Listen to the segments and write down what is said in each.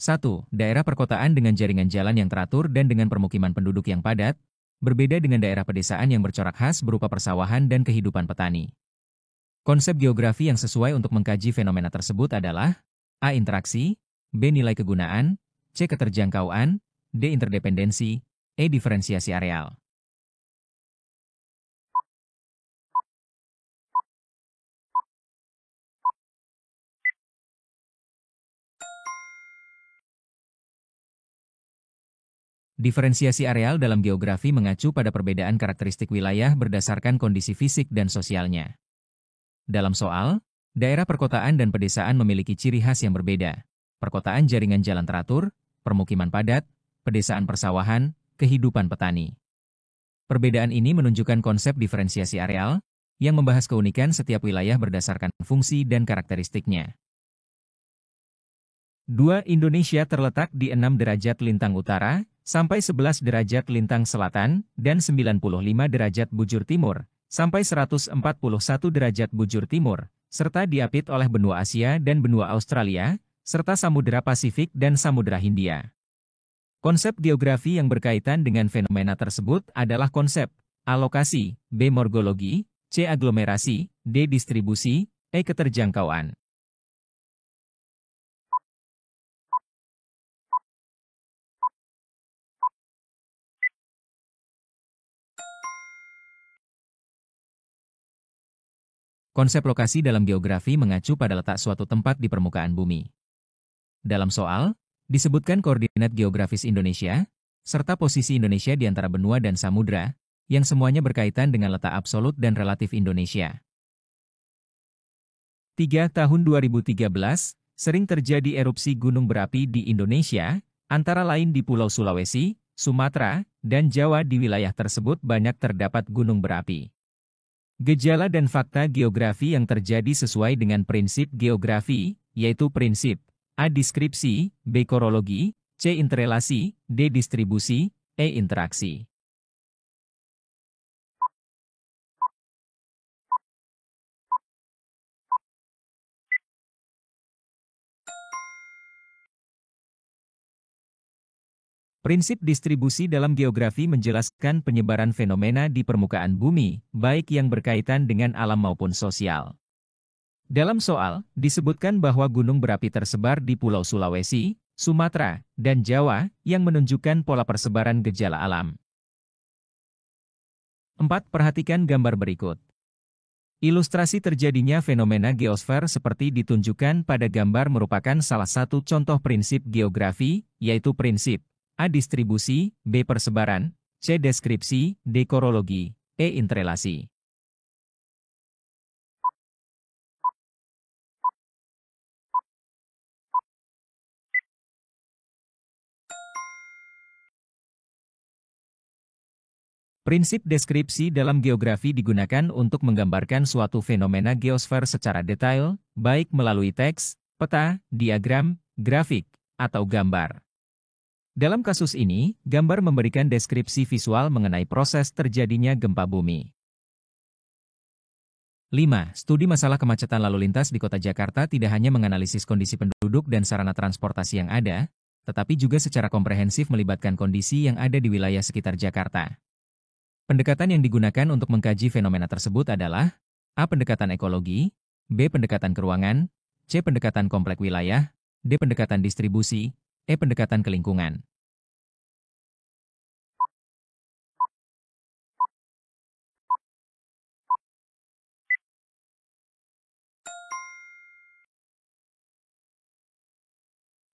1. Daerah perkotaan dengan jaringan jalan yang teratur dan dengan permukiman penduduk yang padat, berbeda dengan daerah pedesaan yang bercorak khas berupa persawahan dan kehidupan petani. Konsep geografi yang sesuai untuk mengkaji fenomena tersebut adalah A. Interaksi, B. Nilai kegunaan, C. Keterjangkauan, D. Interdependensi, E. Diferensiasi areal. Diferensiasi areal dalam geografi mengacu pada perbedaan karakteristik wilayah berdasarkan kondisi fisik dan sosialnya. Dalam soal, daerah perkotaan dan pedesaan memiliki ciri khas yang berbeda. Perkotaan jaringan jalan teratur, permukiman padat, pedesaan persawahan, kehidupan petani. Perbedaan ini menunjukkan konsep diferensiasi areal, yang membahas keunikan setiap wilayah berdasarkan fungsi dan karakteristiknya. 2. Indonesia terletak di 6 derajat lintang utara, sampai 11 derajat lintang selatan, dan 95 derajat bujur timur, sampai 141 derajat bujur timur, serta diapit oleh benua Asia dan benua Australia, serta Samudera Pasifik dan Samudera Hindia. Konsep geografi yang berkaitan dengan fenomena tersebut adalah konsep A. Lokasi, B. Morfologi, C. Aglomerasi, D. Distribusi, E. Keterjangkauan. Konsep lokasi dalam geografi mengacu pada letak suatu tempat di permukaan bumi. Dalam soal, disebutkan koordinat geografis Indonesia, serta posisi Indonesia di antara benua dan samudra, yang semuanya berkaitan dengan letak absolut dan relatif Indonesia. 3. Tahun 2013, sering terjadi erupsi gunung berapi di Indonesia, antara lain di Pulau Sulawesi, Sumatera, dan Jawa. Di wilayah tersebut banyak terdapat gunung berapi. Gejala dan fakta geografi yang terjadi sesuai dengan prinsip geografi, yaitu prinsip A. Deskripsi, B. Korologi, C. Interrelasi, D. Distribusi, E. Interaksi. Prinsip distribusi dalam geografi menjelaskan penyebaran fenomena di permukaan bumi, baik yang berkaitan dengan alam maupun sosial. Dalam soal, disebutkan bahwa gunung berapi tersebar di Pulau Sulawesi, Sumatera, dan Jawa, yang menunjukkan pola persebaran gejala alam. 4. Perhatikan gambar berikut. Ilustrasi terjadinya fenomena geosfer seperti ditunjukkan pada gambar merupakan salah satu contoh prinsip geografi, yaitu prinsip A. Distribusi, B. Persebaran, C. Deskripsi, D. Korologi, E. Interrelasi. Prinsip deskripsi dalam geografi digunakan untuk menggambarkan suatu fenomena geosfer secara detail, baik melalui teks, peta, diagram, grafik, atau gambar. Dalam kasus ini, gambar memberikan deskripsi visual mengenai proses terjadinya gempa bumi. 5. Studi masalah kemacetan lalu lintas di Kota Jakarta tidak hanya menganalisis kondisi penduduk dan sarana transportasi yang ada, tetapi juga secara komprehensif melibatkan kondisi yang ada di wilayah sekitar Jakarta. Pendekatan yang digunakan untuk mengkaji fenomena tersebut adalah A. Pendekatan ekologi, B. Pendekatan keruangan, C. Pendekatan kompleks wilayah, D. Pendekatan distribusi, E. Pendekatan ke lingkungan.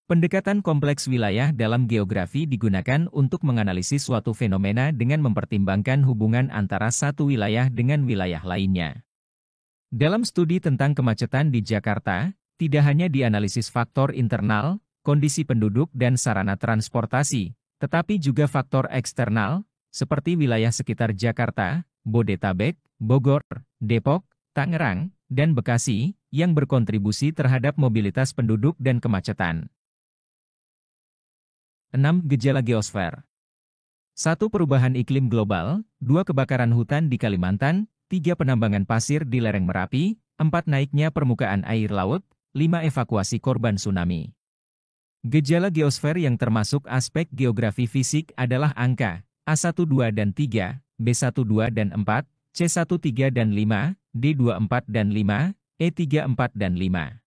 Pendekatan kompleks wilayah dalam geografi digunakan untuk menganalisis suatu fenomena dengan mempertimbangkan hubungan antara satu wilayah dengan wilayah lainnya. Dalam studi tentang kemacetan di Jakarta, tidak hanya dianalisis faktor internal, kondisi penduduk dan sarana transportasi, tetapi juga faktor eksternal, seperti wilayah sekitar Jakarta, Bodetabek, Bogor, Depok, Tangerang, dan Bekasi, yang berkontribusi terhadap mobilitas penduduk dan kemacetan. 6. Gejala geosfer. 1. Perubahan iklim global, 2. Kebakaran hutan di Kalimantan, 3. Penambangan pasir di lereng Merapi, 4. Naiknya permukaan air laut, 5. Evakuasi korban tsunami. Gejala geosfer yang termasuk aspek geografi fisik adalah angka A12 dan 3, B12 dan 4, C13 dan 5, D24 dan 5, E34 dan 5.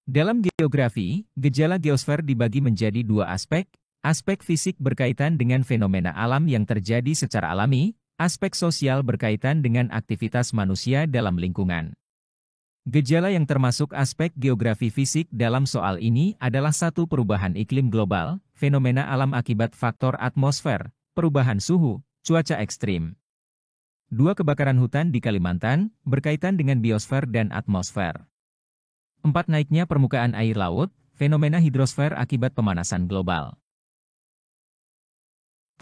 Dalam geografi, gejala geosfer dibagi menjadi dua aspek. Aspek fisik berkaitan dengan fenomena alam yang terjadi secara alami, aspek sosial berkaitan dengan aktivitas manusia dalam lingkungan. Gejala yang termasuk aspek geografi fisik dalam soal ini adalah satu perubahan iklim global, fenomena alam akibat faktor atmosfer, perubahan suhu, cuaca ekstrim. Dua kebakaran hutan di Kalimantan, berkaitan dengan biosfer dan atmosfer. 4 naiknya permukaan air laut, fenomena hidrosfer akibat pemanasan global.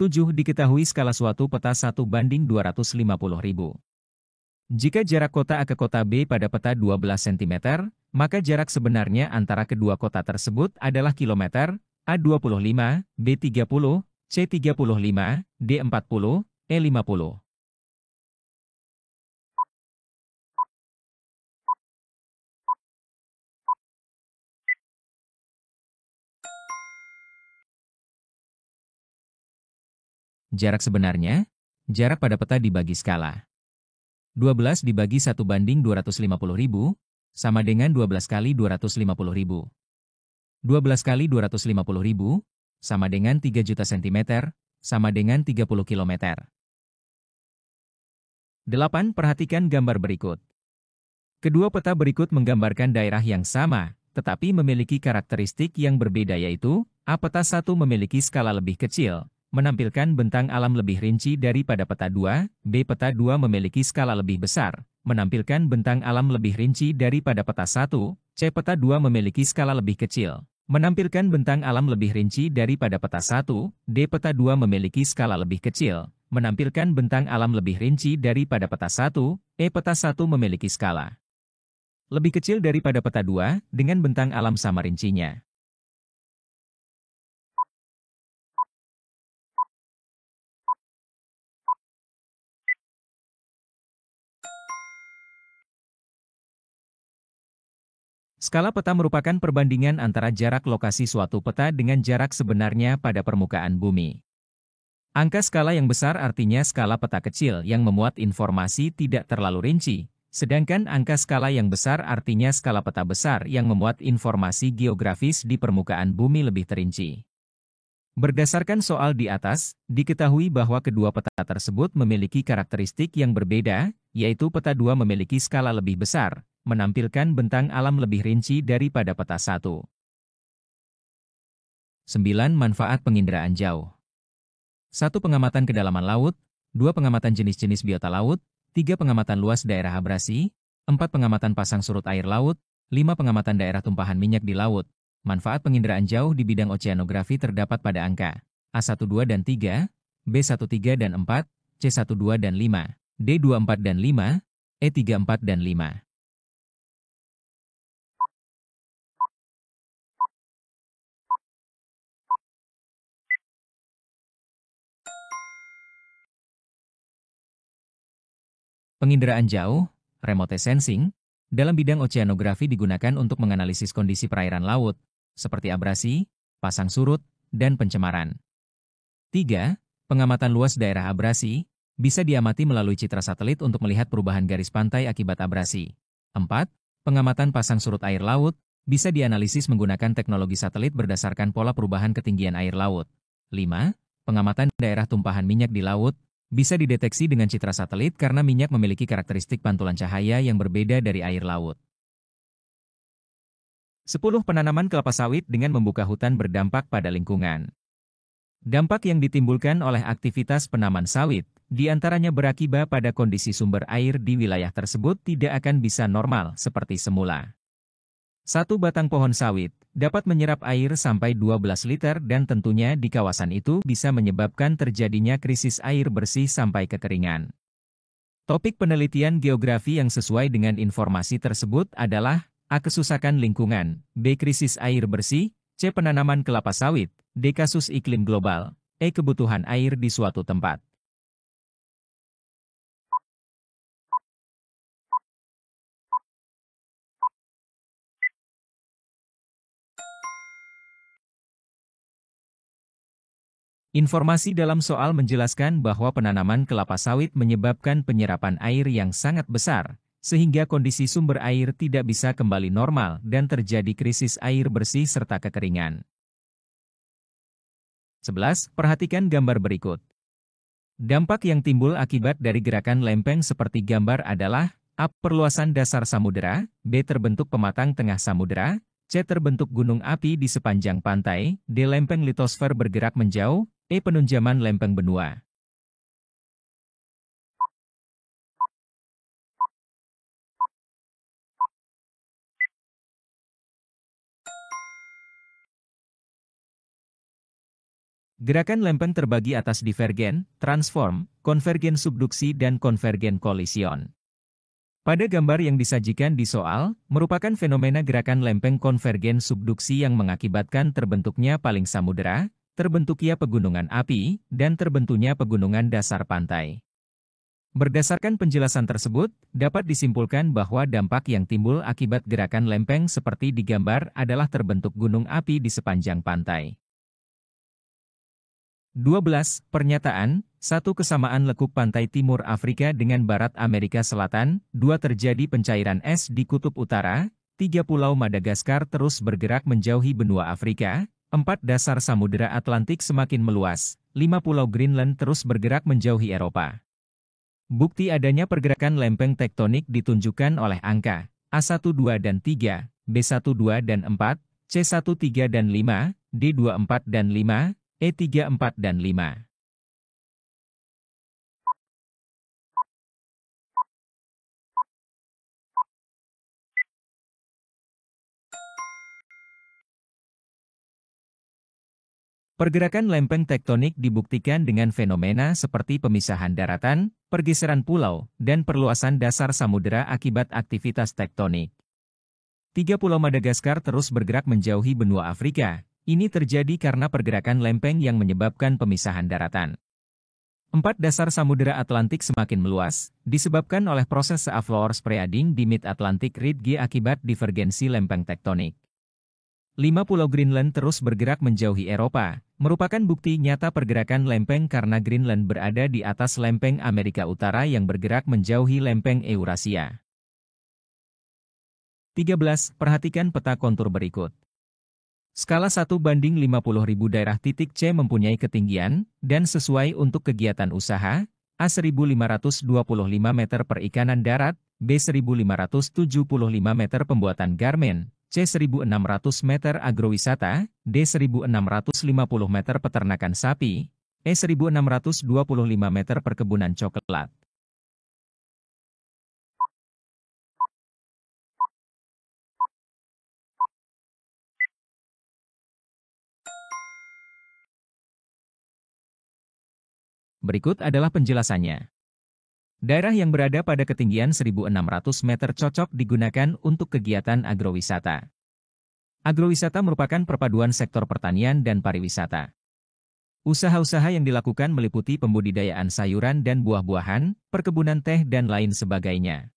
7 diketahui skala suatu peta 1:250.000. Jika jarak kota A ke kota B pada peta 12 cm, maka jarak sebenarnya antara kedua kota tersebut adalah kilometer, A25, B30, C35, D40, E50. Jarak sebenarnya, jarak pada peta dibagi skala. 12 dibagi 1:250.000, sama dengan 12 kali 250.000. 12 kali 250.000, sama dengan 3 juta cm, sama dengan 30 km. 8. Perhatikan gambar berikut. Kedua peta berikut menggambarkan daerah yang sama, tetapi memiliki karakteristik yang berbeda yaitu, A peta 1 memiliki skala lebih kecil, menampilkan bentang alam lebih rinci daripada peta 2, B peta 2 memiliki skala lebih besar, menampilkan bentang alam lebih rinci daripada peta 1, C peta 2 memiliki skala lebih kecil, menampilkan bentang alam lebih rinci daripada peta 1, D peta 2 memiliki skala lebih kecil, menampilkan bentang alam lebih rinci daripada peta 1, E peta 1 memiliki skala lebih kecil daripada peta 2, dengan bentang alam sama rincinya. Skala peta merupakan perbandingan antara jarak lokasi suatu peta dengan jarak sebenarnya pada permukaan bumi. Angka skala yang besar artinya skala peta kecil yang memuat informasi tidak terlalu rinci, sedangkan angka skala yang besar artinya skala peta besar yang memuat informasi geografis di permukaan bumi lebih terinci. Berdasarkan soal di atas, diketahui bahwa kedua peta tersebut memiliki karakteristik yang berbeda, yaitu peta 2 memiliki skala lebih besar, menampilkan bentang alam lebih rinci daripada peta 1. 9. Manfaat penginderaan jauh. 1. Pengamatan kedalaman laut, 2. Pengamatan jenis-jenis biota laut, 3. Pengamatan luas daerah abrasi, 4. Pengamatan pasang surut air laut, 5. Pengamatan daerah tumpahan minyak di laut. Manfaat penginderaan jauh di bidang oceanografi terdapat pada angka A12 dan 3, B13 dan 4, C12 dan 5, D24 dan 5, E34 dan 5. Penginderaan jauh, remote sensing, dalam bidang oceanografi digunakan untuk menganalisis kondisi perairan laut, seperti abrasi, pasang surut, dan pencemaran. 3. Pengamatan luas daerah abrasi, bisa diamati melalui citra satelit untuk melihat perubahan garis pantai akibat abrasi. 4. Pengamatan pasang surut air laut, bisa dianalisis menggunakan teknologi satelit berdasarkan pola perubahan ketinggian air laut. 5. Pengamatan daerah tumpahan minyak di laut, bisa dideteksi dengan citra satelit karena minyak memiliki karakteristik pantulan cahaya yang berbeda dari air laut. 10. Penanaman kelapa sawit dengan membuka hutan berdampak pada lingkungan. Dampak yang ditimbulkan oleh aktivitas penanaman sawit, diantaranya berakibat pada kondisi sumber air di wilayah tersebut tidak akan bisa normal seperti semula. Satu batang pohon sawit dapat menyerap air sampai 12 liter dan tentunya di kawasan itu bisa menyebabkan terjadinya krisis air bersih sampai kekeringan. Topik penelitian geografi yang sesuai dengan informasi tersebut adalah A. Kesusahan lingkungan, B. Krisis air bersih, C. Penanaman kelapa sawit, D. Kasus iklim global, Kebutuhan air di suatu tempat. Informasi dalam soal menjelaskan bahwa penanaman kelapa sawit menyebabkan penyerapan air yang sangat besar, sehingga kondisi sumber air tidak bisa kembali normal dan terjadi krisis air bersih serta kekeringan. 11. Perhatikan gambar berikut. Dampak yang timbul akibat dari gerakan lempeng seperti gambar adalah A. Perluasan dasar samudera, B. Terbentuk pematang tengah samudera, C. Terbentuk gunung api di sepanjang pantai, D. Lempeng litosfer bergerak menjauh, Penunjaman lempeng benua. Gerakan lempeng terbagi atas divergen, transform, konvergen subduksi dan konvergen kolision. Pada gambar yang disajikan di soal, merupakan fenomena gerakan lempeng konvergen subduksi yang mengakibatkan terbentuknya paling samudera, terbentuknya pegunungan api, dan terbentuknya pegunungan dasar pantai. Berdasarkan penjelasan tersebut, dapat disimpulkan bahwa dampak yang timbul akibat gerakan lempeng seperti di gambar adalah terbentuk gunung api di sepanjang pantai. 12. Pernyataan, 1. Kesamaan lekuk pantai timur Afrika dengan barat Amerika Selatan, 2. Terjadi pencairan es di kutub utara, 3. Pulau Madagaskar terus bergerak menjauhi benua Afrika, 4. Dasar Samudera Atlantik semakin meluas, 5. Pulau Greenland terus bergerak menjauhi Eropa. Bukti adanya pergerakan lempeng tektonik ditunjukkan oleh angka A1, 2 dan 3, B1, 2 dan 4, C1, 3 dan 5, D2, 4 dan 5, E3, 4 dan 5. Pergerakan lempeng tektonik dibuktikan dengan fenomena seperti pemisahan daratan, pergeseran pulau, dan perluasan dasar samudera akibat aktivitas tektonik. 3. Pulau Madagaskar terus bergerak menjauhi benua Afrika. Ini terjadi karena pergerakan lempeng yang menyebabkan pemisahan daratan. 4. Dasar Samudera Atlantik semakin meluas, disebabkan oleh proses seafloor spreading di Mid-Atlantic Ridge akibat divergensi lempeng tektonik. 5. Pulau Greenland terus bergerak menjauhi Eropa, merupakan bukti nyata pergerakan lempeng karena Greenland berada di atas lempeng Amerika Utara yang bergerak menjauhi lempeng Eurasia. 13. Perhatikan peta kontur berikut. Skala 1:50.000 daerah titik C mempunyai ketinggian, dan sesuai untuk kegiatan usaha, A 1.525 meter perikanan darat, B 1.575 meter pembuatan garmen, C 1.600 meter agrowisata, D 1.650 meter peternakan sapi, E 1.625 meter perkebunan coklat. Berikut adalah penjelasannya. Daerah yang berada pada ketinggian 1.600 meter cocok digunakan untuk kegiatan agrowisata. Agrowisata merupakan perpaduan sektor pertanian dan pariwisata. Usaha-usaha yang dilakukan meliputi pembudidayaan sayuran dan buah-buahan, perkebunan teh dan lain sebagainya.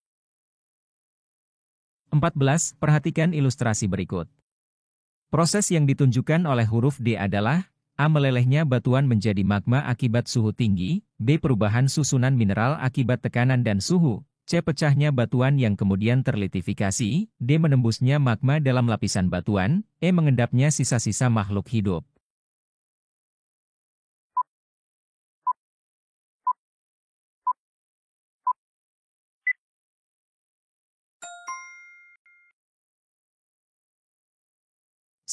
14. Perhatikan ilustrasi berikut. Proses yang ditunjukkan oleh huruf D adalah A. Melelehnya batuan menjadi magma akibat suhu tinggi, B. Perubahan susunan mineral akibat tekanan dan suhu, C. Pecahnya batuan yang kemudian terlitifikasi, D. Menembusnya magma dalam lapisan batuan, E. Mengendapnya sisa-sisa makhluk hidup.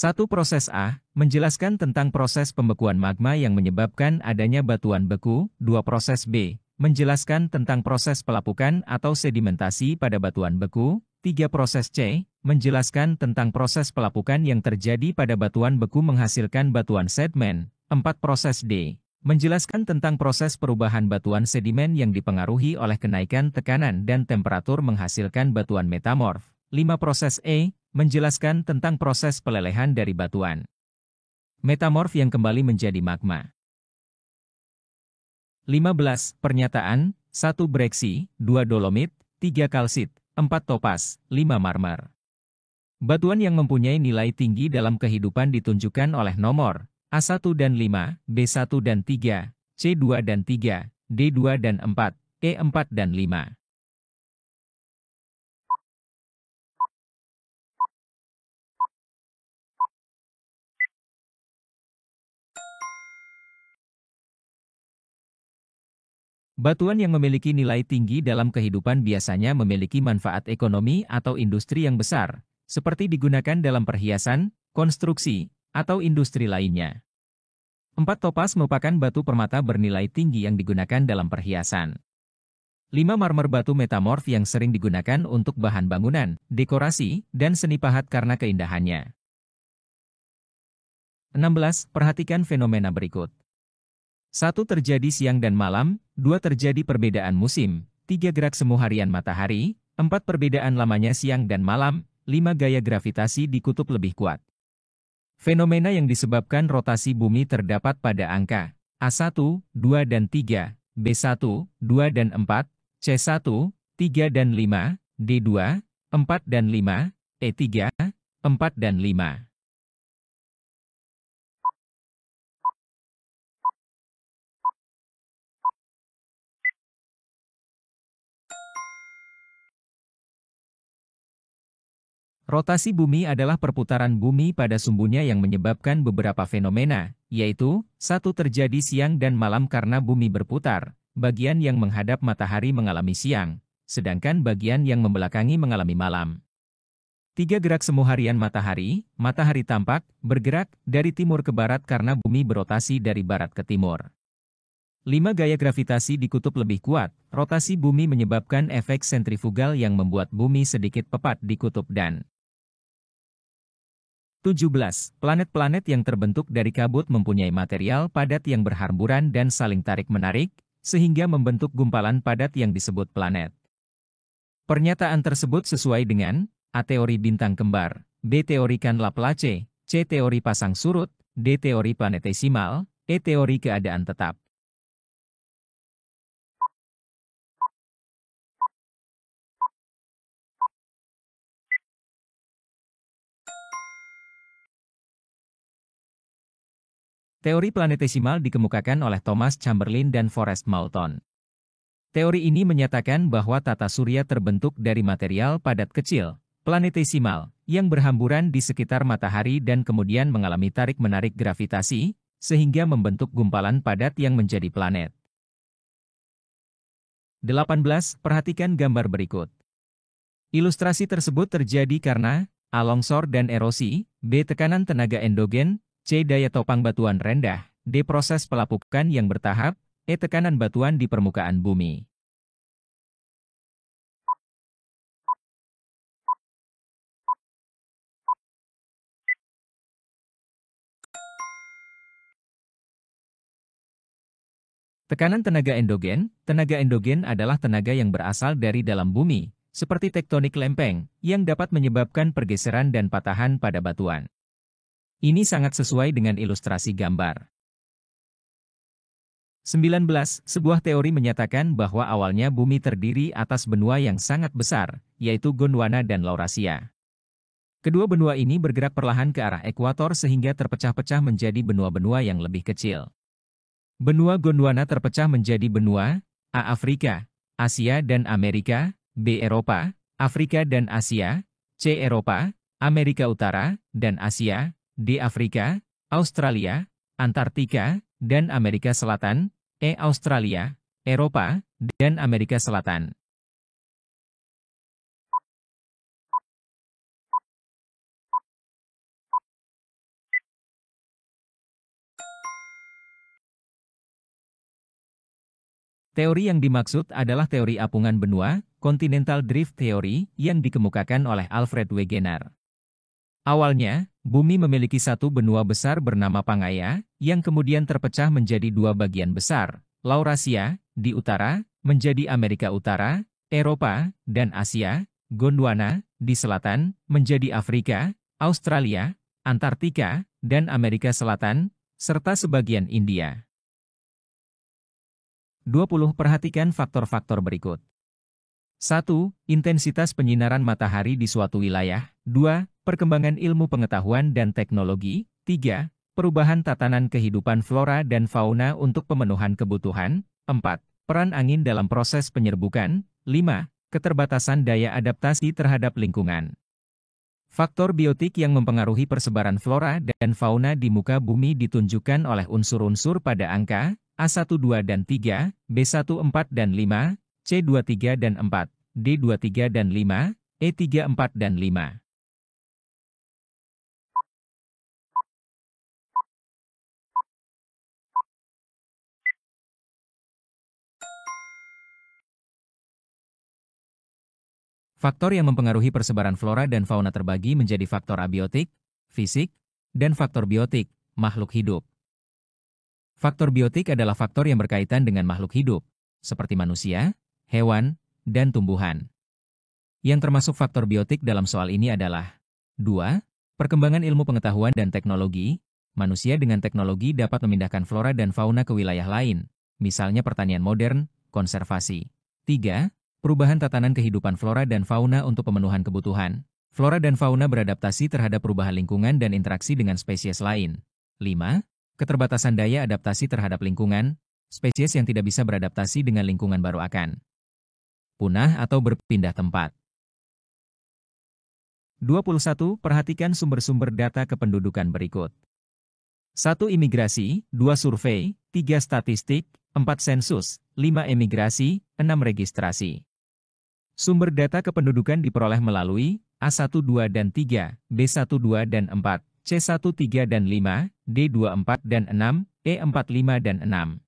Satu. Proses A, menjelaskan tentang proses pembekuan magma yang menyebabkan adanya batuan beku. 2. Proses B, menjelaskan tentang proses pelapukan atau sedimentasi pada batuan beku. 3. Proses C, menjelaskan tentang proses pelapukan yang terjadi pada batuan beku menghasilkan batuan sedimen. 4. Proses D, menjelaskan tentang proses perubahan batuan sedimen yang dipengaruhi oleh kenaikan tekanan dan temperatur menghasilkan batuan metamorf. 5. Proses E, menjelaskan tentang proses pelelehan dari batuan metamorf yang kembali menjadi magma. 15. Pernyataan, 1 breksi, 2 dolomit, 3 kalsit, 4 topas, 5 marmer. Batuan yang mempunyai nilai tinggi dalam kehidupan ditunjukkan oleh nomor A1 dan 5, B1 dan 3, C2 dan 3, D2 dan 4, E4 dan 5. Batuan yang memiliki nilai tinggi dalam kehidupan biasanya memiliki manfaat ekonomi atau industri yang besar, seperti digunakan dalam perhiasan, konstruksi, atau industri lainnya. 4 topas merupakan batu permata bernilai tinggi yang digunakan dalam perhiasan. 5 marmer batu metamorf yang sering digunakan untuk bahan bangunan, dekorasi, dan seni pahat karena keindahannya. 16. Perhatikan fenomena berikut. 1. Terjadi siang dan malam, 2. Terjadi perbedaan musim, 3. Gerak semu harian matahari, 4. Perbedaan lamanya siang dan malam, 5. Gaya gravitasi di kutub lebih kuat. Fenomena yang disebabkan rotasi bumi terdapat pada angka A1, 2 dan 3, B1, 2 dan 4, C1, 3 dan 5, D2, 4 dan 5, E3, 4 dan 5. Rotasi bumi adalah perputaran bumi pada sumbunya yang menyebabkan beberapa fenomena, yaitu, 1. Terjadi siang dan malam karena bumi berputar, bagian yang menghadap matahari mengalami siang, sedangkan bagian yang membelakangi mengalami malam. 3. Gerak semu harian matahari, matahari tampak, bergerak, dari timur ke barat karena bumi berotasi dari barat ke timur. 5. Gaya gravitasi di kutub lebih kuat, rotasi bumi menyebabkan efek sentrifugal yang membuat bumi sedikit pepat di kutub dan 17. Planet-planet yang terbentuk dari kabut mempunyai material padat yang berhamburan dan saling tarik-menarik, sehingga membentuk gumpalan padat yang disebut planet. Pernyataan tersebut sesuai dengan A. Teori bintang kembar, B. Teori Canlaplace, C. Teori pasang surut, D. Teori planetesimal, E. Teori keadaan tetap. Teori planetesimal dikemukakan oleh Thomas Chamberlain dan Forrest Moulton. Teori ini menyatakan bahwa tata surya terbentuk dari material padat kecil, planetesimal, yang berhamburan di sekitar matahari dan kemudian mengalami tarik-menarik gravitasi, sehingga membentuk gumpalan padat yang menjadi planet. 18. Perhatikan gambar berikut. Ilustrasi tersebut terjadi karena A. Longsor dan erosi, B. Tekanan tenaga endogen, C. Daya topang batuan rendah, D. Proses pelapukan yang bertahap, E. Tekanan batuan di permukaan bumi. Tekanan tenaga endogen adalah tenaga yang berasal dari dalam bumi, seperti tektonik lempeng, yang dapat menyebabkan pergeseran dan patahan pada batuan. Ini sangat sesuai dengan ilustrasi gambar. 19. Sebuah teori menyatakan bahwa awalnya bumi terdiri atas benua yang sangat besar, yaitu Gondwana dan Laurasia. Kedua benua ini bergerak perlahan ke arah ekuator sehingga terpecah-pecah menjadi benua-benua yang lebih kecil. Benua Gondwana terpecah menjadi benua A. Afrika, Asia dan Amerika, B. Eropa, Afrika dan Asia, C. Eropa, Amerika Utara, dan Asia, D. Afrika, Australia, Antartika, dan Amerika Selatan, E. Australia, Eropa, dan Amerika Selatan. Teori yang dimaksud adalah teori apungan benua, Continental Drift Theory, yang dikemukakan oleh Alfred Wegener. Awalnya, bumi memiliki satu benua besar bernama Pangaea, yang kemudian terpecah menjadi dua bagian besar, Laurasia, di utara, menjadi Amerika Utara, Eropa, dan Asia, Gondwana, di selatan, menjadi Afrika, Australia, Antartika, dan Amerika Selatan, serta sebagian India. 20. Perhatikan faktor-faktor berikut. 1. Intensitas penyinaran matahari di suatu wilayah. 2. Perkembangan ilmu pengetahuan dan teknologi. 3. Perubahan tatanan kehidupan flora dan fauna untuk pemenuhan kebutuhan. 4. Peran angin dalam proses penyerbukan. 5. Keterbatasan daya adaptasi terhadap lingkungan. Faktor biotik yang mempengaruhi persebaran flora dan fauna di muka bumi ditunjukkan oleh unsur-unsur pada angka A12 dan 3, B14 dan 5, C23 dan 4, D23 dan 5, E34 dan 5. Faktor yang mempengaruhi persebaran flora dan fauna terbagi menjadi faktor abiotik, fisik, dan faktor biotik, makhluk hidup. Faktor biotik adalah faktor yang berkaitan dengan makhluk hidup, seperti manusia, hewan, dan tumbuhan. Yang termasuk faktor biotik dalam soal ini adalah 2. Perkembangan ilmu pengetahuan dan teknologi. Manusia dengan teknologi dapat memindahkan flora dan fauna ke wilayah lain, misalnya pertanian modern, konservasi. 3. Perubahan tatanan kehidupan flora dan fauna untuk pemenuhan kebutuhan. Flora dan fauna beradaptasi terhadap perubahan lingkungan dan interaksi dengan spesies lain. 5. Keterbatasan daya adaptasi terhadap lingkungan. Spesies yang tidak bisa beradaptasi dengan lingkungan baru akan punah atau berpindah tempat. 21. Perhatikan sumber-sumber data kependudukan berikut. 1. Imigrasi, 2. Survei, 3. Statistik, 4. Sensus, 5. Emigrasi, 6. Registrasi. Sumber data kependudukan diperoleh melalui A12 dan 3, B12 dan 4, C13 dan 5, D24 dan 6, E45 dan 6.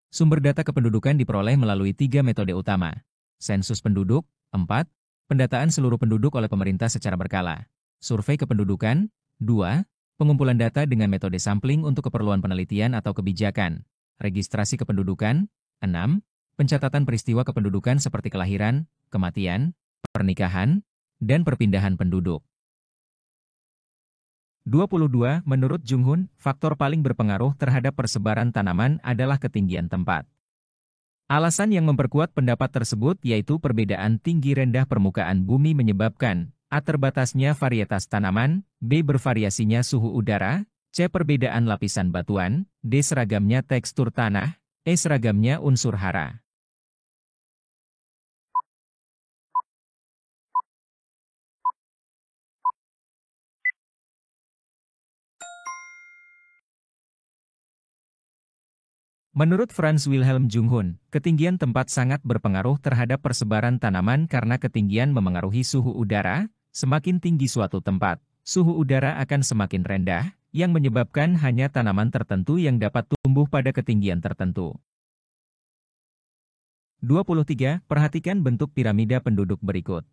Sumber data kependudukan diperoleh melalui 3 metode utama. Sensus penduduk, 4. Pendataan seluruh penduduk oleh pemerintah secara berkala. Survei kependudukan, 2. Pengumpulan data dengan metode sampling untuk keperluan penelitian atau kebijakan. Registrasi kependudukan, 6. Pencatatan peristiwa kependudukan seperti kelahiran, kematian, pernikahan, dan perpindahan penduduk. 22. Menurut Junghun, faktor paling berpengaruh terhadap persebaran tanaman adalah ketinggian tempat. Alasan yang memperkuat pendapat tersebut yaitu perbedaan tinggi rendah permukaan bumi menyebabkan A. Terbatasnya varietas tanaman, B. Bervariasinya suhu udara, C. Perbedaan lapisan batuan, D. Seragamnya tekstur tanah, E. Seragamnya unsur hara. Menurut Franz Wilhelm Junghun, ketinggian tempat sangat berpengaruh terhadap persebaran tanaman karena ketinggian memengaruhi suhu udara. Semakin tinggi suatu tempat, suhu udara akan semakin rendah, yang menyebabkan hanya tanaman tertentu yang dapat tumbuh pada ketinggian tertentu. 23. Perhatikan bentuk piramida penduduk berikut.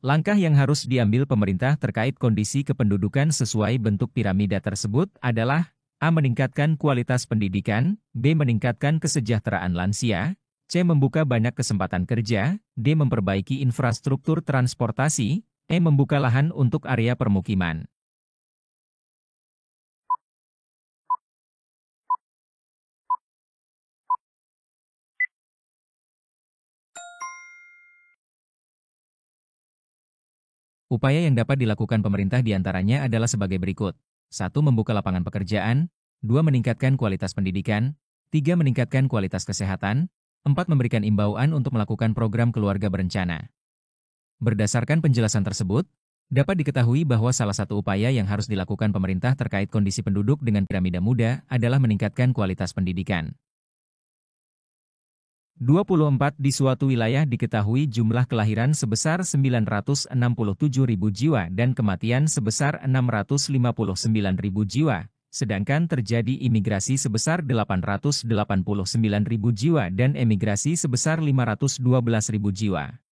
Langkah yang harus diambil pemerintah terkait kondisi kependudukan sesuai bentuk piramida tersebut adalah A. Meningkatkan kualitas pendidikan, B. Meningkatkan kesejahteraan lansia, C. Membuka banyak kesempatan kerja, D. Memperbaiki infrastruktur transportasi, E. Membuka lahan untuk area permukiman. Upaya yang dapat dilakukan pemerintah diantaranya adalah sebagai berikut. 1. Membuka lapangan pekerjaan, 2. Meningkatkan kualitas pendidikan, 3. Meningkatkan kualitas kesehatan, 4. Memberikan imbauan untuk melakukan program keluarga berencana. Berdasarkan penjelasan tersebut, dapat diketahui bahwa salah satu upaya yang harus dilakukan pemerintah terkait kondisi penduduk dengan piramida muda adalah meningkatkan kualitas pendidikan. 24. Di suatu wilayah diketahui jumlah kelahiran sebesar 967.000 jiwa dan kematian sebesar 659.000 jiwa, sedangkan terjadi imigrasi sebesar 889.000 jiwa dan emigrasi sebesar 512.000 jiwa.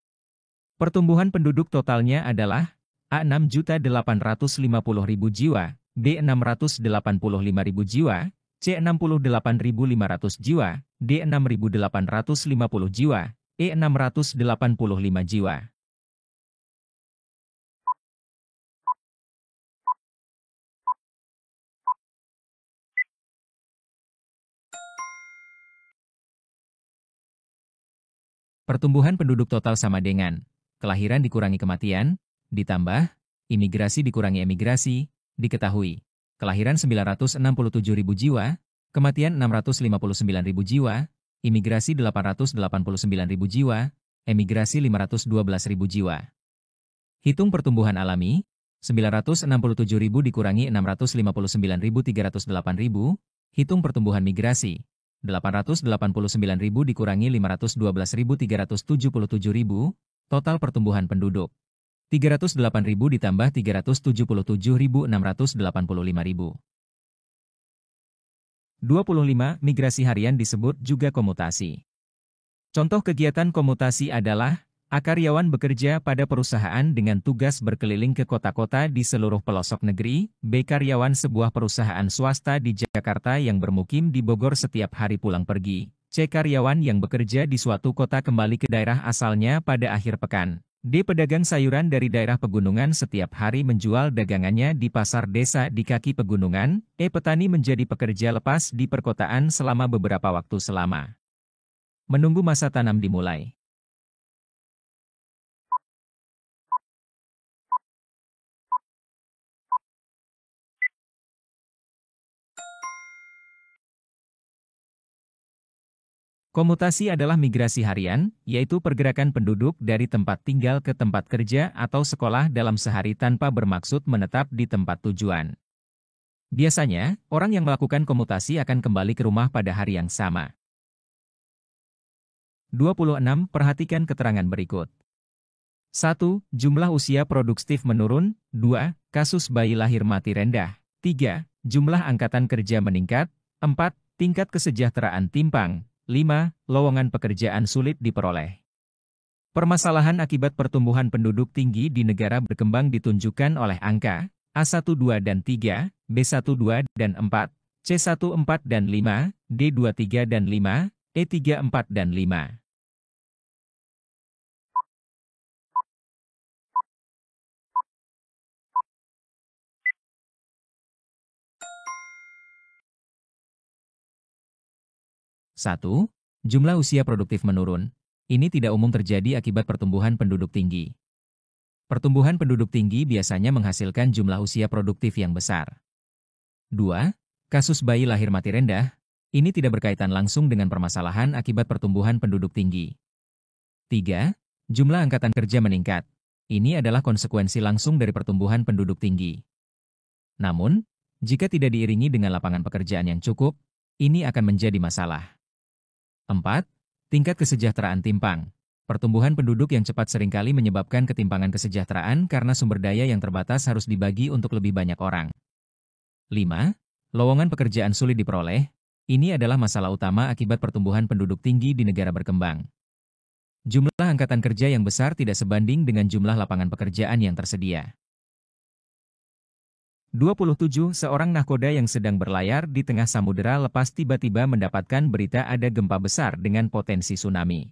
Pertumbuhan penduduk totalnya adalah A. 6.850.000 jiwa, B. 685.000 jiwa, C. 68.500 jiwa, D. 6.850 jiwa, 685 jiwa. Pertumbuhan penduduk total sama dengan kelahiran dikurangi kematian, ditambah imigrasi dikurangi emigrasi, diketahui. Kelahiran 967.000 jiwa, kematian 659.000 jiwa, imigrasi 889.000 jiwa, emigrasi 512.000 jiwa. Hitung pertumbuhan alami, 967.000 dikurangi 659.308.000, hitung pertumbuhan migrasi, 889.000 dikurangi 512.377.000, total pertumbuhan penduduk, 308.000 ditambah 377.685.000. 25. Migrasi harian disebut juga komutasi. Contoh kegiatan komutasi adalah A. Karyawan bekerja pada perusahaan dengan tugas berkeliling ke kota-kota di seluruh pelosok negeri. B. Karyawan sebuah perusahaan swasta di Jakarta yang bermukim di Bogor setiap hari pulang pergi. C. Karyawan yang bekerja di suatu kota kembali ke daerah asalnya pada akhir pekan. D. Pedagang sayuran dari daerah pegunungan setiap hari menjual dagangannya di pasar desa di kaki pegunungan. E. Petani menjadi pekerja lepas di perkotaan selama beberapa waktu selama menunggu masa tanam dimulai. Komutasi adalah migrasi harian, yaitu pergerakan penduduk dari tempat tinggal ke tempat kerja atau sekolah dalam sehari tanpa bermaksud menetap di tempat tujuan. Biasanya, orang yang melakukan komutasi akan kembali ke rumah pada hari yang sama. 26. Perhatikan keterangan berikut. 1. Jumlah usia produktif menurun. 2. Kasus bayi lahir mati rendah. 3. Jumlah angkatan kerja meningkat. 4. Tingkat kesejahteraan timpang. 5. Lowongan pekerjaan sulit diperoleh. Permasalahan akibat pertumbuhan penduduk tinggi di negara berkembang ditunjukkan oleh angka A12 dan 3, B12 dan 4, C14 dan 5, D23 dan 5, E34 dan 5. Satu, jumlah usia produktif menurun. Ini tidak umum terjadi akibat pertumbuhan penduduk tinggi. Pertumbuhan penduduk tinggi biasanya menghasilkan jumlah usia produktif yang besar. 2. Kasus bayi lahir mati rendah. Ini tidak berkaitan langsung dengan permasalahan akibat pertumbuhan penduduk tinggi. 3. Jumlah angkatan kerja meningkat. Ini adalah konsekuensi langsung dari pertumbuhan penduduk tinggi. Namun, jika tidak diiringi dengan lapangan pekerjaan yang cukup, ini akan menjadi masalah. 4. Tingkat kesejahteraan timpang. Pertumbuhan penduduk yang cepat seringkali menyebabkan ketimpangan kesejahteraan karena sumber daya yang terbatas harus dibagi untuk lebih banyak orang. 5. Lowongan pekerjaan sulit diperoleh. Ini adalah masalah utama akibat pertumbuhan penduduk tinggi di negara berkembang. Jumlah angkatan kerja yang besar tidak sebanding dengan jumlah lapangan pekerjaan yang tersedia. 27. Seorang nahkoda yang sedang berlayar di tengah samudera lepas tiba-tiba mendapatkan berita ada gempa besar dengan potensi tsunami.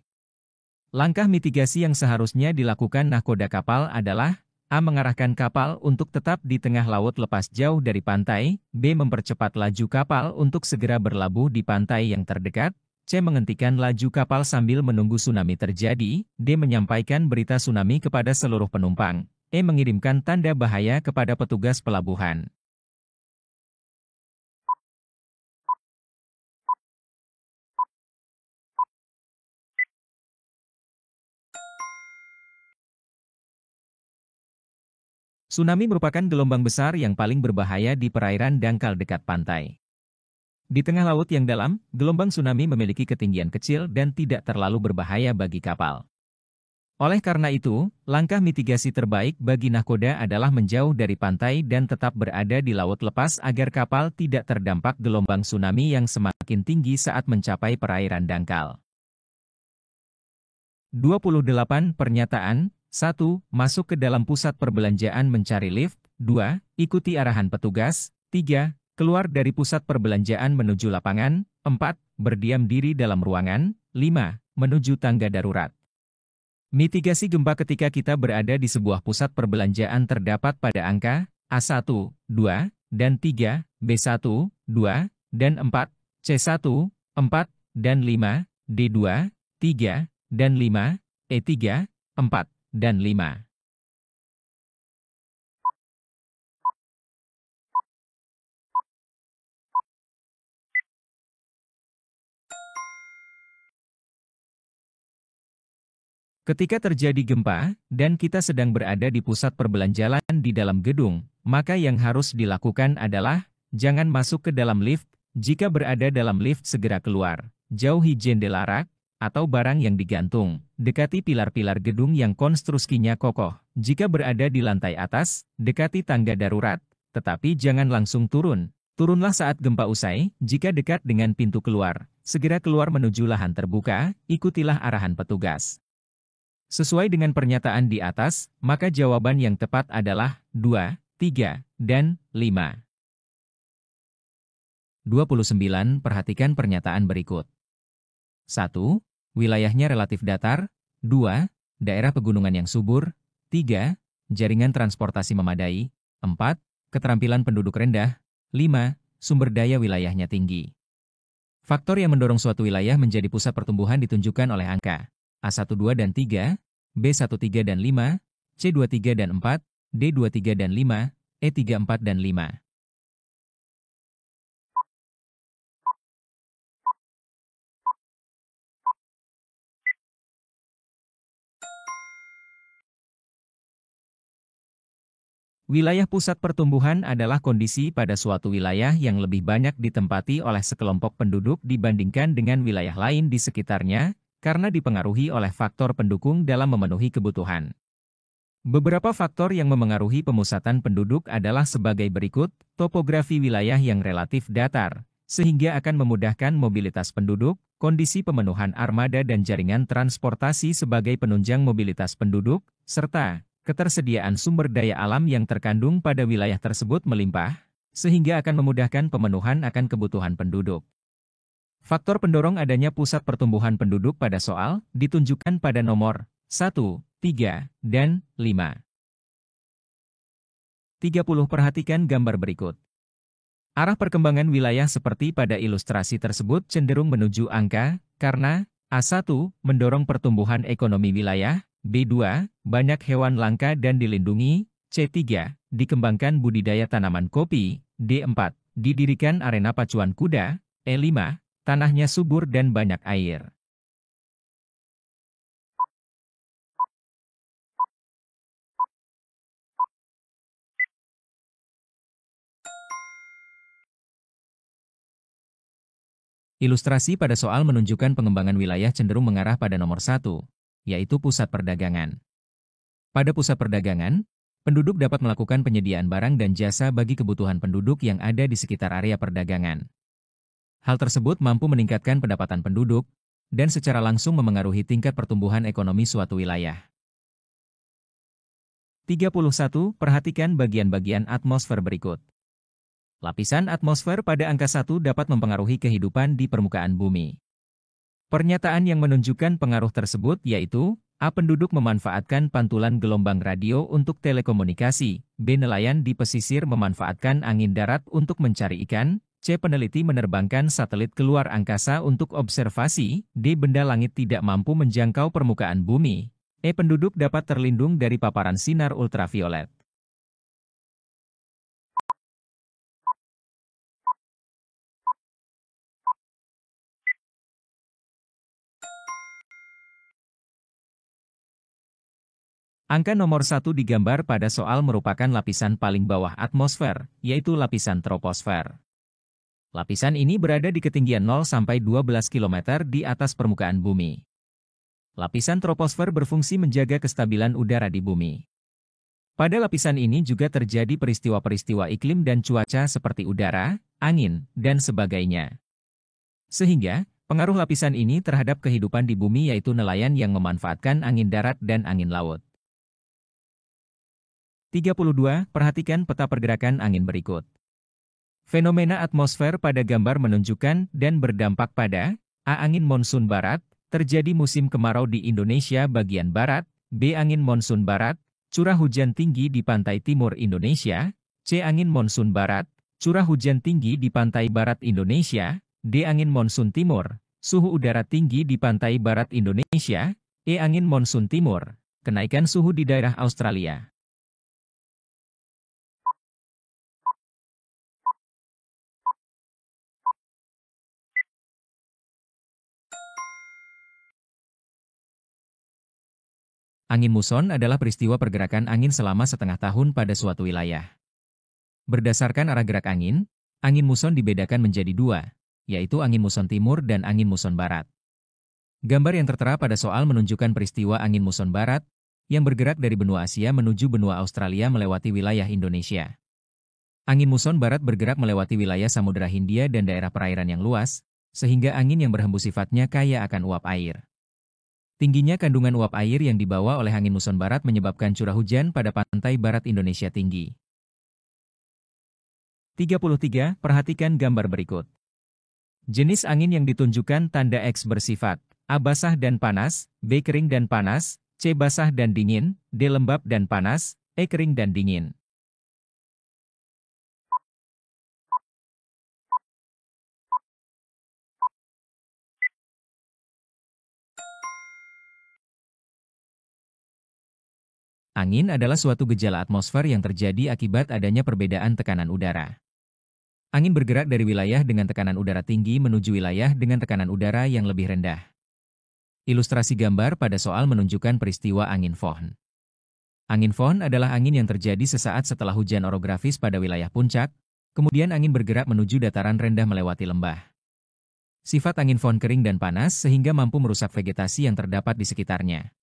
Langkah mitigasi yang seharusnya dilakukan nahkoda kapal adalah A. Mengarahkan kapal untuk tetap di tengah laut lepas jauh dari pantai. B. Mempercepat laju kapal untuk segera berlabuh di pantai yang terdekat. C. Menghentikan laju kapal sambil menunggu tsunami terjadi. D. Menyampaikan berita tsunami kepada seluruh penumpang. E. Mengirimkan tanda bahaya kepada petugas pelabuhan. Tsunami merupakan gelombang besar yang paling berbahaya di perairan dangkal dekat pantai. Di tengah laut yang dalam, gelombang tsunami memiliki ketinggian kecil dan tidak terlalu berbahaya bagi kapal. Oleh karena itu, langkah mitigasi terbaik bagi nahkoda adalah menjauh dari pantai dan tetap berada di laut lepas agar kapal tidak terdampak gelombang tsunami yang semakin tinggi saat mencapai perairan dangkal. 28 Pernyataan. 1. Masuk ke dalam pusat perbelanjaan mencari lift. 2. Ikuti arahan petugas. 3. Keluar dari pusat perbelanjaan menuju lapangan. 4. Berdiam diri dalam ruangan. 5. menuju tangga darurat. Mitigasi gempa ketika kita berada di sebuah pusat perbelanjaan terdapat pada angka A1, 2, dan 3, B1, 2, dan 4, C1, 4, dan 5, D2, 3, dan 5, E3, 4, dan 5. Ketika terjadi gempa, dan kita sedang berada di pusat perbelanjaan di dalam gedung, maka yang harus dilakukan adalah, jangan masuk ke dalam lift, jika berada dalam lift segera keluar, jauhi jendela rak, atau barang yang digantung, dekati pilar-pilar gedung yang konstruksinya kokoh, jika berada di lantai atas, dekati tangga darurat, tetapi jangan langsung turun. Turunlah saat gempa usai, jika dekat dengan pintu keluar, segera keluar menuju lahan terbuka, ikutilah arahan petugas. Sesuai dengan pernyataan di atas, maka jawaban yang tepat adalah 2, 3, dan 5. 29. Perhatikan pernyataan berikut. 1. Wilayahnya relatif datar. 2. Daerah pegunungan yang subur. 3. Jaringan transportasi memadai. 4. Keterampilan penduduk rendah. 5. Sumber daya wilayahnya tinggi. Faktor yang mendorong suatu wilayah menjadi pusat pertumbuhan ditunjukkan oleh angka A12 dan 3, B13 dan 5, C23 dan 4, D23 dan 5, E34 dan 5. Wilayah pusat pertumbuhan adalah kondisi pada suatu wilayah yang lebih banyak ditempati oleh sekelompok penduduk dibandingkan dengan wilayah lain di sekitarnya, karena dipengaruhi oleh faktor pendukung dalam memenuhi kebutuhan. Beberapa faktor yang memengaruhi pemusatan penduduk adalah sebagai berikut: topografi wilayah yang relatif datar, sehingga akan memudahkan mobilitas penduduk, kondisi pemenuhan armada dan jaringan transportasi sebagai penunjang mobilitas penduduk, serta ketersediaan sumber daya alam yang terkandung pada wilayah tersebut melimpah, sehingga akan memudahkan pemenuhan akan kebutuhan penduduk. Faktor pendorong adanya pusat pertumbuhan penduduk pada soal ditunjukkan pada nomor 1, 3, dan 5. 30. Perhatikan gambar berikut. Arah perkembangan wilayah seperti pada ilustrasi tersebut cenderung menuju angka, karena A1 mendorong pertumbuhan ekonomi wilayah, B2 banyak hewan langka dan dilindungi, C3 dikembangkan budidaya tanaman kopi, D4 didirikan arena pacuan kuda, E5 tanahnya subur dan banyak air. Ilustrasi pada soal menunjukkan pengembangan wilayah cenderung mengarah pada nomor 1, yaitu pusat perdagangan. Pada pusat perdagangan, penduduk dapat melakukan penyediaan barang dan jasa bagi kebutuhan penduduk yang ada di sekitar area perdagangan. Hal tersebut mampu meningkatkan pendapatan penduduk, dan secara langsung memengaruhi tingkat pertumbuhan ekonomi suatu wilayah. 31. Perhatikan bagian-bagian atmosfer berikut. Lapisan atmosfer pada angka 1 dapat mempengaruhi kehidupan di permukaan bumi. Pernyataan yang menunjukkan pengaruh tersebut yaitu, A. Penduduk memanfaatkan pantulan gelombang radio untuk telekomunikasi, B. Nelayan di pesisir memanfaatkan angin darat untuk mencari ikan, C. Peneliti menerbangkan satelit keluar angkasa untuk observasi, D. Benda langit tidak mampu menjangkau permukaan bumi, E. Penduduk dapat terlindung dari paparan sinar ultraviolet. Angka nomor 1 digambar pada soal merupakan lapisan paling bawah atmosfer, yaitu lapisan troposfer. Lapisan ini berada di ketinggian 0 sampai 12 km di atas permukaan bumi. Lapisan troposfer berfungsi menjaga kestabilan udara di bumi. Pada lapisan ini juga terjadi peristiwa-peristiwa iklim dan cuaca seperti udara, angin, dan sebagainya. Sehingga, pengaruh lapisan ini terhadap kehidupan di bumi yaitu nelayan yang memanfaatkan angin darat dan angin laut. 32. Perhatikan peta pergerakan angin berikut. Fenomena atmosfer pada gambar menunjukkan dan berdampak pada A. Angin monsun barat, Terjadi musim kemarau di Indonesia bagian barat. B. Angin monsun barat. Curah hujan tinggi di pantai timur Indonesia. C. Angin monsun barat. Curah hujan tinggi di pantai barat Indonesia. D. Angin monsun timur. Suhu udara tinggi di pantai barat Indonesia. E. Angin monsun timur. Kenaikan suhu di daerah Australia. Angin muson adalah peristiwa pergerakan angin selama setengah tahun pada suatu wilayah. Berdasarkan arah gerak angin muson dibedakan menjadi dua, yaitu angin muson timur dan angin muson barat. Gambar yang tertera pada soal menunjukkan peristiwa angin muson barat, yang bergerak dari benua Asia menuju benua Australia melewati wilayah Indonesia. Angin muson barat bergerak melewati wilayah Samudra Hindia dan daerah perairan yang luas, sehingga angin yang berhembus sifatnya kaya akan uap air. Tingginya kandungan uap air yang dibawa oleh angin muson barat menyebabkan curah hujan pada pantai barat Indonesia tinggi. 33. Perhatikan gambar berikut. Jenis angin yang ditunjukkan tanda X bersifat A. Basah dan panas, B. Kering dan panas, C. Basah dan dingin, D. Lembab dan panas, E. Kering dan dingin. Angin adalah suatu gejala atmosfer yang terjadi akibat adanya perbedaan tekanan udara. Angin bergerak dari wilayah dengan tekanan udara tinggi menuju wilayah dengan tekanan udara yang lebih rendah. Ilustrasi gambar pada soal menunjukkan peristiwa angin Fohn. Angin Fohn adalah angin yang terjadi sesaat setelah hujan orografis pada wilayah puncak, kemudian angin bergerak menuju dataran rendah melewati lembah. Sifat angin Fohn kering dan panas sehingga mampu merusak vegetasi yang terdapat di sekitarnya.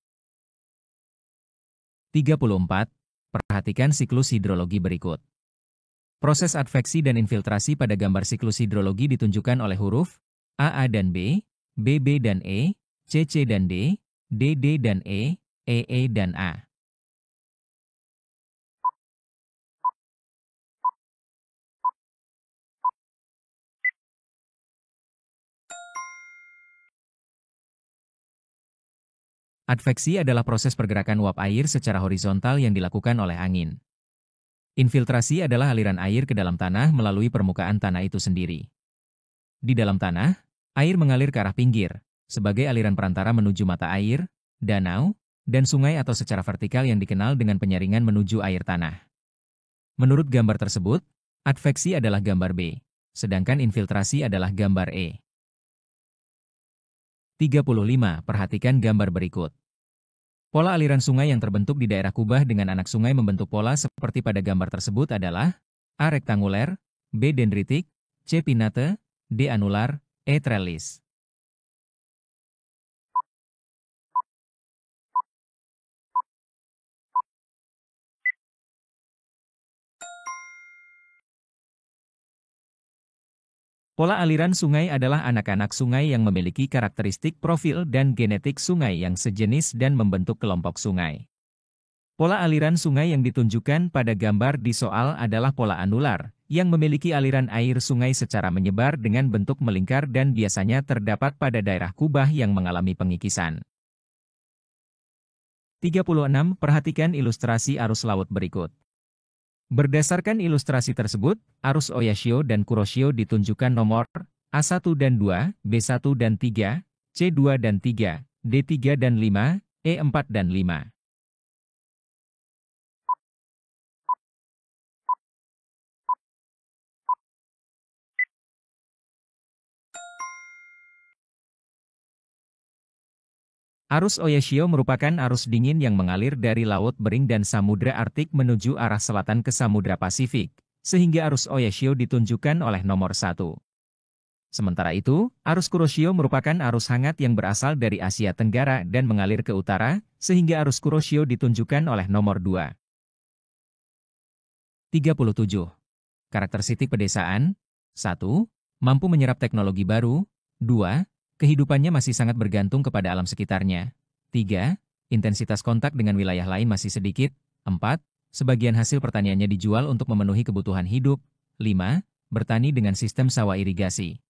34. Perhatikan siklus hidrologi berikut. Proses adveksi dan infiltrasi pada gambar siklus hidrologi ditunjukkan oleh huruf A dan B, B dan E, C dan D, D dan E dan A. Adveksi adalah proses pergerakan uap air secara horizontal yang dilakukan oleh angin. Infiltrasi adalah aliran air ke dalam tanah melalui permukaan tanah itu sendiri. Di dalam tanah, air mengalir ke arah pinggir, sebagai aliran perantara menuju mata air, danau, dan sungai atau secara vertikal yang dikenal dengan penyaringan menuju air tanah. Menurut gambar tersebut, adveksi adalah gambar B, sedangkan infiltrasi adalah gambar E. 35. Perhatikan gambar berikut. Pola aliran sungai yang terbentuk di daerah kubah dengan anak sungai membentuk pola seperti pada gambar tersebut adalah A. Rektanguler, B. Dendritik, C. Pinnate, D. Anular, E. Trellis. Pola aliran sungai adalah anak-anak sungai yang memiliki karakteristik profil dan genetik sungai yang sejenis dan membentuk kelompok sungai. Pola aliran sungai yang ditunjukkan pada gambar di soal adalah pola anular, yang memiliki aliran air sungai secara menyebar dengan bentuk melingkar dan biasanya terdapat pada daerah kubah yang mengalami pengikisan. 36. Perhatikan ilustrasi arus laut berikut. Berdasarkan ilustrasi tersebut, arus Oyashio dan Kuroshio ditunjukkan nomor A1 dan 2, B1 dan 3, C2 dan 3, D3 dan 5, E4 dan 5. Arus Oyashio merupakan arus dingin yang mengalir dari Laut Bering dan Samudra Arktik menuju arah selatan ke Samudra Pasifik, sehingga arus Oyashio ditunjukkan oleh nomor 1. Sementara itu, arus Kuroshio merupakan arus hangat yang berasal dari Asia Tenggara dan mengalir ke utara, sehingga arus Kuroshio ditunjukkan oleh nomor 2. 37. Karakteristik pedesaan. 1. Mampu menyerap teknologi baru. 2. Kehidupannya masih sangat bergantung kepada alam sekitarnya. 3. Intensitas kontak dengan wilayah lain masih sedikit. 4. Sebagian hasil pertaniannya dijual untuk memenuhi kebutuhan hidup. 5. Bertani dengan sistem sawah irigasi.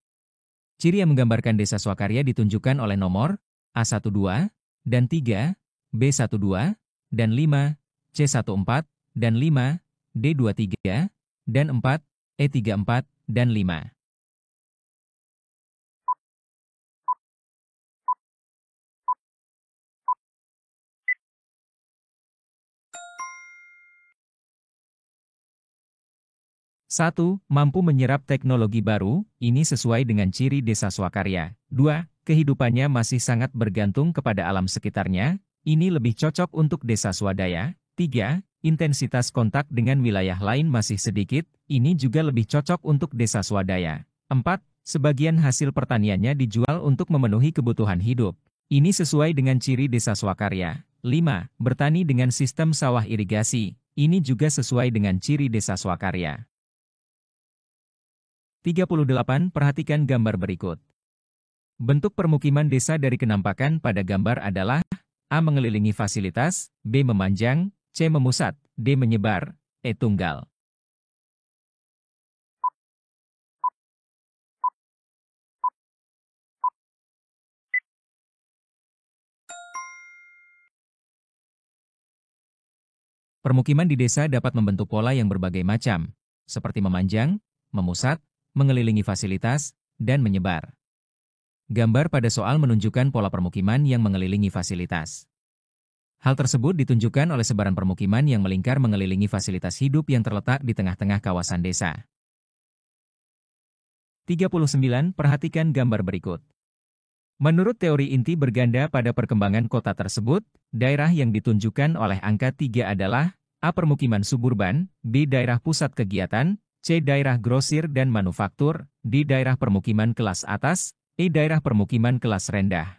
Ciri yang menggambarkan desa swakarya ditunjukkan oleh nomor A12, dan 3, B12, dan 5, C14, dan 5, D23, dan 4, E34, dan 5. Satu, mampu menyerap teknologi baru, ini sesuai dengan ciri desa swakarya. 2, kehidupannya masih sangat bergantung kepada alam sekitarnya, ini lebih cocok untuk desa swadaya. 3, intensitas kontak dengan wilayah lain masih sedikit, ini juga lebih cocok untuk desa swadaya. 4, sebagian hasil pertaniannya dijual untuk memenuhi kebutuhan hidup, ini sesuai dengan ciri desa swakarya. 5, bertani dengan sistem sawah irigasi, ini juga sesuai dengan ciri desa swakarya. 38. Perhatikan gambar berikut. Bentuk permukiman desa dari kenampakan pada gambar adalah A. Mengelilingi fasilitas, B. Memanjang, C. Memusat, D. Menyebar, E. Tunggal. Permukiman di desa dapat membentuk pola yang berbagai macam, seperti memanjang, memusat, mengelilingi fasilitas, dan menyebar. Gambar pada soal menunjukkan pola permukiman yang mengelilingi fasilitas. Hal tersebut ditunjukkan oleh sebaran permukiman yang melingkar mengelilingi fasilitas hidup yang terletak di tengah-tengah kawasan desa. 39. Perhatikan gambar berikut. Menurut teori inti berganda pada perkembangan kota tersebut, daerah yang ditunjukkan oleh angka 3 adalah A. Permukiman suburban, B. Daerah pusat kegiatan, C. Daerah grosir dan manufaktur, D. Daerah permukiman kelas atas, E. Daerah permukiman kelas rendah.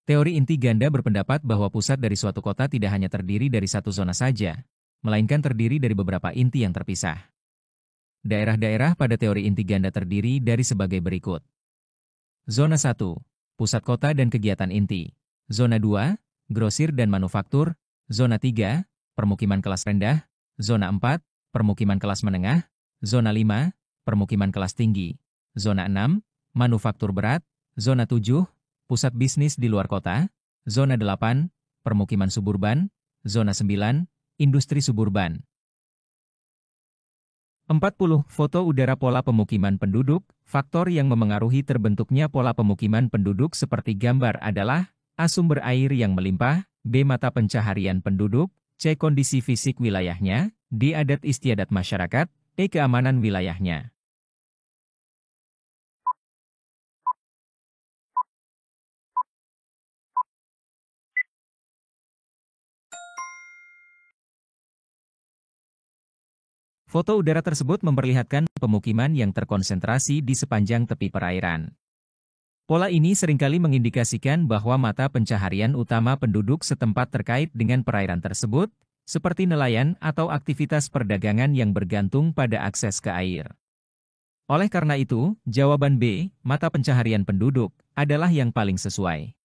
Teori inti ganda berpendapat bahwa pusat dari suatu kota tidak hanya terdiri dari satu zona saja, melainkan terdiri dari beberapa inti yang terpisah. Daerah-daerah pada teori inti ganda terdiri dari sebagai berikut. Zona 1. Pusat kota dan kegiatan inti. Zona 2. Grosir dan manufaktur. Zona 3. Permukiman kelas rendah. Zona 4. Permukiman kelas menengah. Zona 5. Permukiman kelas tinggi. Zona 6. Manufaktur berat. Zona 7. Pusat bisnis di luar kota. Zona 8. Permukiman suburban. Zona 9. Industri suburban. 40. Foto udara pola pemukiman penduduk. Faktor yang memengaruhi terbentuknya pola pemukiman penduduk seperti gambar adalah A. Sumber air yang melimpah, B. Mata pencaharian penduduk, C. Kondisi fisik wilayahnya, D. Adat istiadat masyarakat, E. Keamanan wilayahnya. Foto udara tersebut memperlihatkan pemukiman yang terkonsentrasi di sepanjang tepi perairan. Pola ini seringkali mengindikasikan bahwa mata pencaharian utama penduduk setempat terkait dengan perairan tersebut, seperti nelayan atau aktivitas perdagangan yang bergantung pada akses ke air. Oleh karena itu, jawaban B, mata pencaharian penduduk, adalah yang paling sesuai.